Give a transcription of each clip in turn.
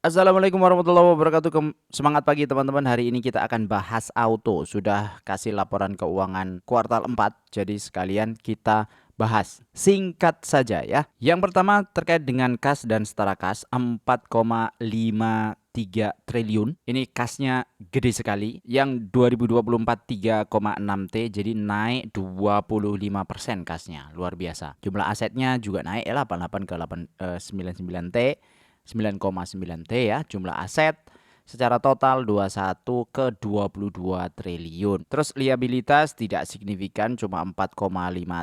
Assalamualaikum warahmatullahi wabarakatuh. Semangat pagi teman-teman. Hari ini kita akan bahas auto. Sudah kasih laporan keuangan kuartal 4. Jadi sekalian kita bahas singkat saja ya. Yang pertama terkait dengan kas dan setara kas 4,53 triliun. Ini kasnya gede sekali. Yang 2024 3,6 T, jadi naik 25% kasnya. Luar biasa. Jumlah asetnya juga naik ya, 88 ke 99 T. 9,9 T ya jumlah aset. Secara total 21 ke 22 triliun. Terus liabilitas tidak signifikan, cuma 4,5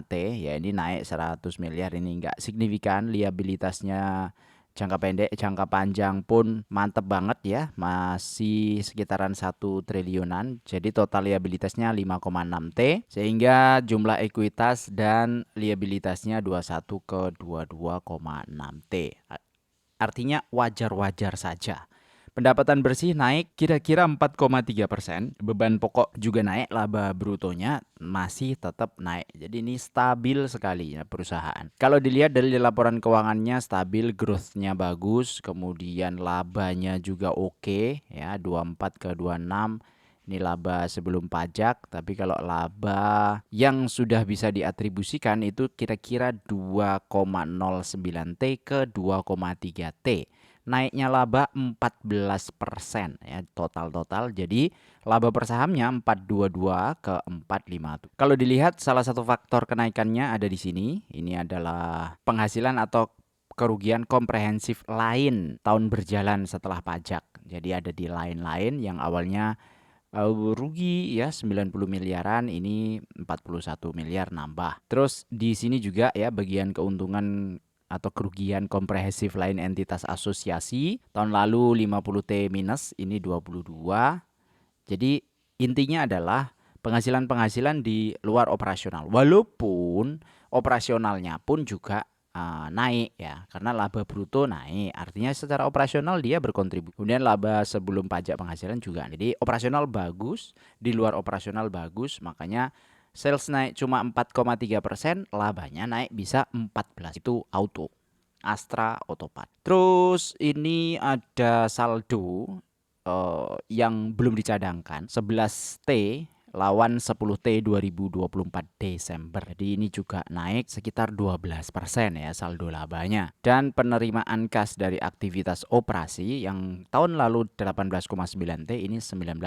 T. Ya ini naik 100 miliar, ini enggak signifikan. Liabilitasnya jangka pendek, jangka panjang pun mantep banget ya. Masih sekitaran 1 triliunan. Jadi total liabilitasnya 5,6 T. Sehingga jumlah ekuitas dan liabilitasnya 21 ke 22,6 T. Artinya wajar-wajar saja. Pendapatan bersih naik kira-kira 4,3%. Beban pokok juga naik, laba brutonya masih tetap naik. Jadi ini stabil sekali ya perusahaan. Kalau dilihat dari laporan keuangannya stabil, growth-nya bagus, kemudian labanya juga oke ya, 24 ke 26. Ini laba sebelum pajak, tapi kalau laba yang sudah bisa diatribusikan itu kira-kira 2,09 T ke 2,3 T. Naiknya laba 14% ya total. Jadi laba per sahamnya 422 ke 450. Kalau dilihat salah satu faktor kenaikannya ada di sini. Ini adalah penghasilan atau kerugian komprehensif lain tahun berjalan setelah pajak. Jadi ada di lain-lain yang awalnya rugi ya 90 miliaran, ini 41 miliar nambah. Terus di sini juga ya bagian keuntungan atau kerugian komprehensif lain entitas asosiasi tahun lalu 50 T minus, ini 22. Jadi intinya adalah penghasilan-penghasilan di luar operasional. Walaupun operasionalnya pun juga naik ya, karena laba bruto naik, artinya secara operasional dia berkontribusi. Kemudian laba sebelum pajak penghasilan juga. Jadi operasional bagus, di luar operasional bagus, makanya sales naik cuma 4,3%, labanya naik bisa 14. Itu auto. Astra Otopad. Terus ini ada saldo yang belum dicadangkan 11 T lawan 10 T 2024 Desember. Jadi ini juga naik sekitar 12% ya saldo labanya. Dan penerimaan kas dari aktivitas operasi yang tahun lalu 18,9 T, ini 19,9,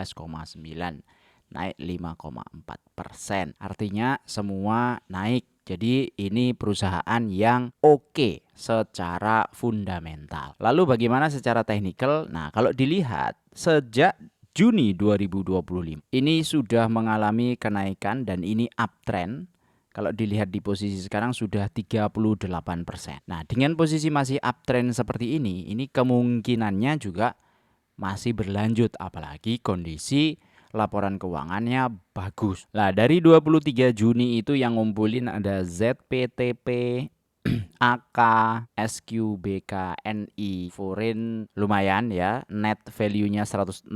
naik 5,4%. Artinya semua naik. Jadi ini perusahaan yang oke secara fundamental. Lalu bagaimana secara teknikal? Nah, kalau dilihat sejak Juni 2025 ini sudah mengalami kenaikan dan ini uptrend. Kalau dilihat di posisi sekarang sudah 38%. Nah, dengan posisi masih uptrend seperti ini kemungkinannya juga masih berlanjut, apalagi kondisi laporan keuangannya bagus. Lah dari 23 Juni itu yang ngumpulin ada ZPTP, AK, SQBK, NI, foreign lumayan ya, net value-nya 165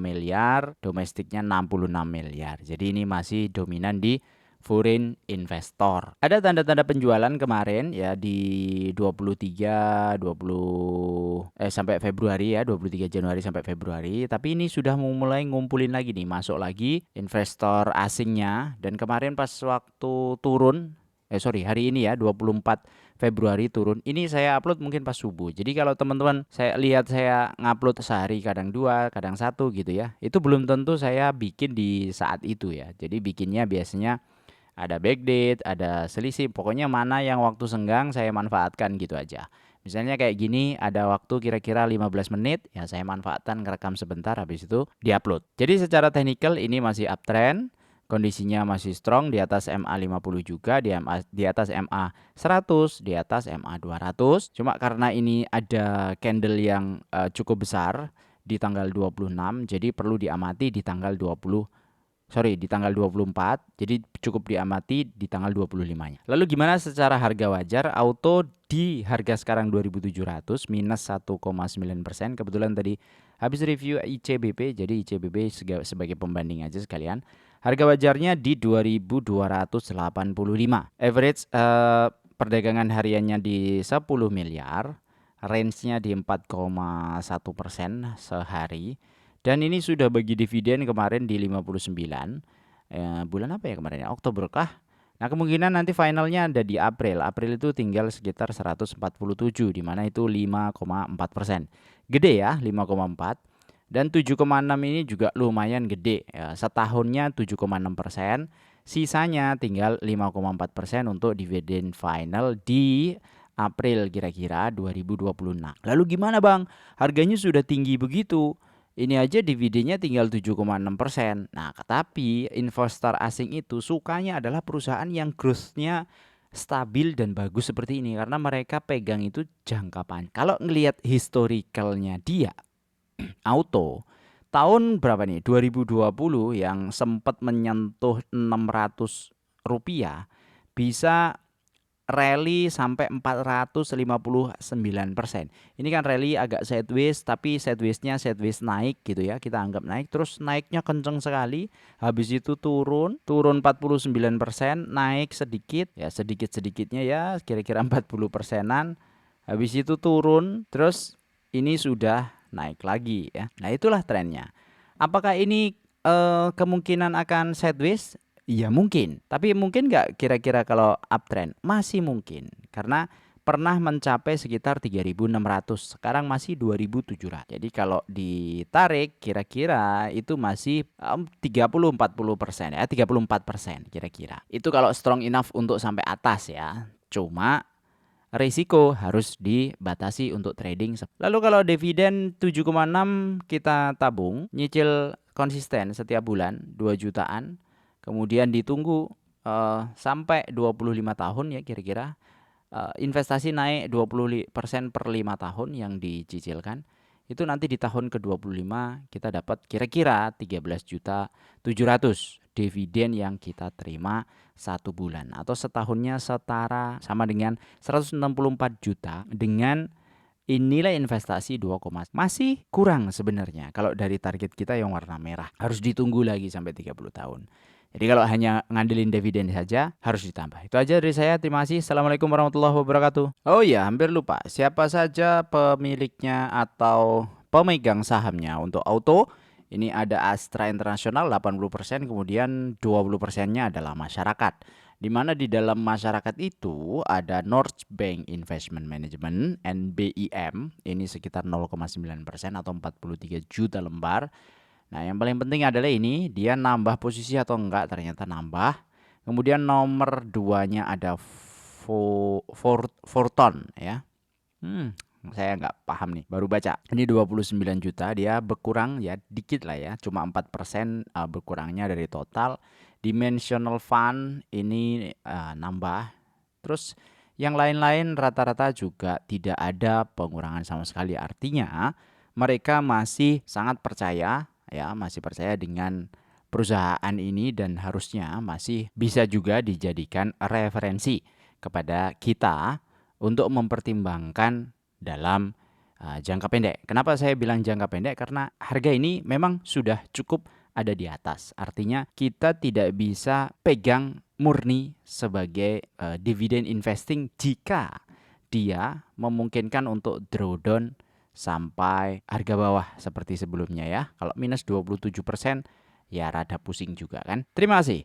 miliar, domestiknya 66 miliar. Jadi ini masih dominan di foreign investor. Ada tanda-tanda penjualan kemarin ya di 23 20 sampai Februari ya, 23 Januari sampai Februari, tapi ini sudah mulai ngumpulin lagi nih, masuk lagi investor asingnya. Dan kemarin pas waktu turun hari ini ya 24 Februari turun. Ini saya upload mungkin pas subuh. Jadi kalau teman-teman saya lihat saya ngupload sehari kadang 2, kadang 1 gitu ya. Itu belum tentu saya bikin di saat itu ya. Jadi bikinnya biasanya ada backdate, ada selisih, pokoknya mana yang waktu senggang saya manfaatkan gitu aja. Misalnya kayak gini, ada waktu kira-kira 15 menit, ya saya manfaatkan ngerekam sebentar, habis itu diupload. Jadi secara teknikal ini masih uptrend, kondisinya masih strong, di atas MA50 juga, di atas MA100, di atas MA200. Cuma karena ini ada candle yang cukup besar di tanggal 26, jadi perlu diamati di tanggal 24, jadi cukup diamati di tanggal 25-nya. Lalu gimana secara harga wajar? Auto di harga sekarang 2.700 minus 1,9%. Kebetulan tadi habis review ICBP, jadi ICBP sebagai pembanding aja sekalian. Harga wajarnya di 2.285. Average perdagangan hariannya di 10 miliar. range-nya di 4,1% sehari. Dan ini sudah bagi dividen kemarin di 59. Bulan apa ya kemarin ya? Oktober kah? Nah, kemungkinan nanti finalnya ada di April. April itu tinggal sekitar 147, di mana itu 5,4%. Gede ya, 5,4. Dan 7,6 ini juga lumayan gede. Ya, setahunnya 7,6%. Sisanya tinggal 5,4% untuk dividen final di April kira-kira 2026. Lalu gimana Bang? Harganya sudah tinggi begitu. Ini aja dividennya tinggal 7,6%. Nah, tapi investor asing itu sukanya adalah perusahaan yang growth-nya stabil dan bagus seperti ini karena mereka pegang itu jangka panjang. Kalau ngelihat historicalnya dia, auto tahun berapa nih? 2020 yang sempat menyentuh 600 rupiah bisa rally sampai 459%. Ini kan rally agak sideways, tapi sideways-nya sideways naik gitu ya. Kita anggap naik, terus naiknya kenceng sekali. Habis itu turun 49%, naik sedikit, ya sedikit-sedikitnya ya kira-kira 40%-an. Habis itu turun, terus ini sudah naik lagi ya. Nah, itulah trennya. Apakah ini kemungkinan akan sideways? Iya mungkin, tapi mungkin nggak kira-kira kalau uptrend? Masih mungkin, karena pernah mencapai sekitar 3.600, sekarang masih 2.700. Jadi kalau ditarik kira-kira itu masih 30-40% ya, 34% kira-kira. Itu kalau strong enough untuk sampai atas ya. Cuma risiko harus dibatasi untuk trading. Lalu kalau dividen 7,6 kita tabung, nyicil konsisten setiap bulan 2 jutaan. Kemudian ditunggu sampai 25 tahun ya kira-kira. Investasi naik 20% per 5 tahun yang dicicilkan. Itu nanti di tahun ke-25 kita dapat kira-kira 13.700.000 dividen yang kita terima satu bulan. Atau setahunnya setara sama dengan 164 juta dengan nilai investasi 2, masih kurang sebenarnya kalau dari target kita yang warna merah. Harus ditunggu lagi sampai 30 tahun. Jadi kalau hanya ngandelin dividen saja harus ditambah. Itu aja dari saya. Terima kasih. Assalamualaikum warahmatullahi wabarakatuh. Oh iya, hampir lupa. Siapa saja pemiliknya atau pemegang sahamnya untuk auto? Ini ada Astra International 80%, kemudian 20%-nya adalah masyarakat. Di mana di dalam masyarakat itu ada North Bank Investment Management (NBIM), ini sekitar 0,9% atau 43 juta lembar. Nah, yang paling penting adalah ini dia nambah posisi atau enggak, ternyata nambah. Kemudian nomor 2-nya ada Forton ya. Saya nggak paham nih, baru baca. Ini 29 juta, dia berkurang ya dikit lah ya, cuma 4% berkurangnya dari total. Dimensional Fund ini nambah. Terus yang lain-lain rata-rata juga tidak ada pengurangan sama sekali. Artinya mereka masih sangat percaya ya, masih percaya dengan perusahaan ini dan harusnya masih bisa juga dijadikan referensi kepada kita untuk mempertimbangkan dalam jangka pendek. Kenapa saya bilang jangka pendek? Karena harga ini memang sudah cukup ada di atas. Artinya kita tidak bisa pegang murni sebagai dividen investing jika dia memungkinkan untuk drawdown sampai harga bawah seperti sebelumnya ya. Kalau minus 27% ya rada pusing juga kan. Terima kasih.